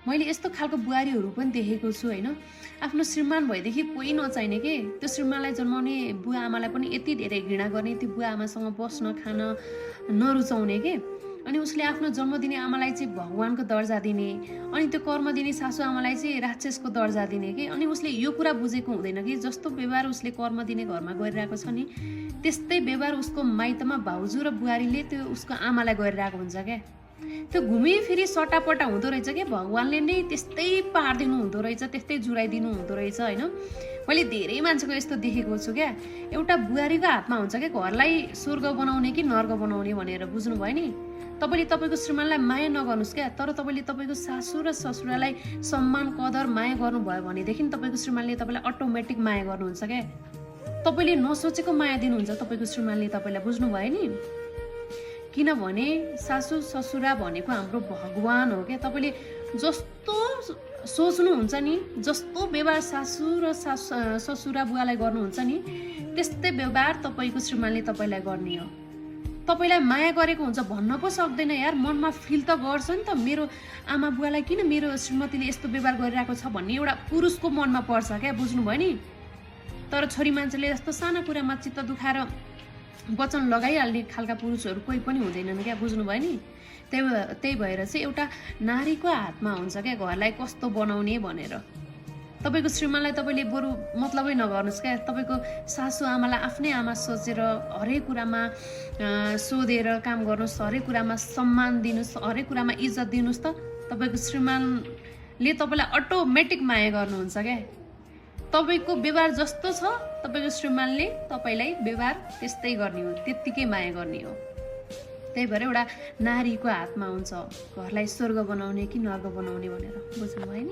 मैले यस्तो खालको बुहारीहरू पनि देखेको छु हैन। आफ्नो श्रीमान भएदेखि कोही नचाहिने के, त्यो श्रीमानलाई जन्माउने बुवा आमालाई पनि यति धेरै घृणा गर्ने, त्यो बुवा आमासँग बस्न खान नरुचाउने के। अनि उसले आफ्नो जन्म दिने आमालाई चाहिँ भगवानको दर्जा दिने, अनि त्यो कर्म दिने सासू आमालाई चाहिँ राक्षसको दर्जा दिने के। अनि उसले यो कुरा बुझेको हुँदैन कि जस्तो व्यवहार उसले कर्म दिने घरमा गरिरहेको छ नि, त्यस्तै व्यवहार उसको माइतमा भाउजू र बुहारीले त्यो उसको आमालाई गरिरहेको हुन्छ क्या। त्यो घुमिफिरी सटापटा हुँदो रहेछ क्या। भगवानले नै त्यस्तै पारिदिनु हुँदो रहेछ, त्यस्तै जुराइदिनु हुँदो रहेछ होइन। मैले धेरै मान्छेको यस्तो देखेको छु क्या। एउटा बुहारीको हातमा हुन्छ क्या घरलाई स्वर्ग बनाउने कि नर्क बनाउने भनेर, बुझ्नुभयो नि। तपाईँले तपाईँको श्रीमानलाई माया नगर्नुहोस् क्या, तर तपाईँले तपाईँको सासू र ससुरालाई सम्मान कदर माया गर्नुभयो भनेदेखि तपाईँको श्रीमानले तपाईँलाई अटोमेटिक माया गर्नुहुन्छ क्या। तपाईँले नसोचेको माया दिनुहुन्छ तपाईँको श्रीमानले तपाईँलाई, बुझ्नुभयो नि। किनभने सासू ससुरा भनेको हाम्रो भगवान हो क्या। तपाईँले जस्तो सोच्नुहुन्छ नि, जस्तो व्यवहार सासू र ससुरा बुवालाई गर्नुहुन्छ नि, त्यस्तै व्यवहार तपाईँको श्रीमानले तपाईँलाई गर्ने हो। तपाईँलाई माया गरेको हुन्छ भन्न पो सक्दैन यार, मनमा फिल त गर्छ नि त, मेरो आमा बुवालाई किन मेरो श्रीमतीले यस्तो व्यवहार गरिरहेको छ भन्ने एउटा पुरुषको मनमा पर्छ क्या, बुझ्नुभयो नि। तर छोरी मान्छेले जस्तो साना कुरामा चित्त दुखाएर वचन लगाइहाल्ने खालका पुरुषहरू कोही पनि हुँदैनन् क्या, बुझ्नुभयो नि। त्यही भएर चाहिँ एउटा नारीको हातमा हुन्छ क्या घरलाई कस्तो बनाउने भनेर। तपाईँको श्रीमानलाई तपाईँले बरु मतलबै नगर्नुहोस् क्या। तपाईँको सासू आमालाई आफ्नै आमा सोचेर हरेक कुरामा सोधेर काम गर्नुहोस्, हरेक कुरामा सम्मान दिनुहोस्, हरेक कुरामा इज्जत दिनुहोस् त। तपाईँको श्रीमानले तपाईँलाई अटोमेटिक माया गर्नुहुन्छ क्या। तपाईँको व्यवहार जस्तो छ तपाईँको श्रीमानले तपाईँलाई व्यवहार त्यस्तै गर्ने हो, त्यत्तिकै माया गर्ने हो। त्यही भएर एउटा नारीको हातमा हुन्छ घरलाई स्वर्ग बनाउने कि नर्क बनाउने भनेर, बुझ्नुभयो नि।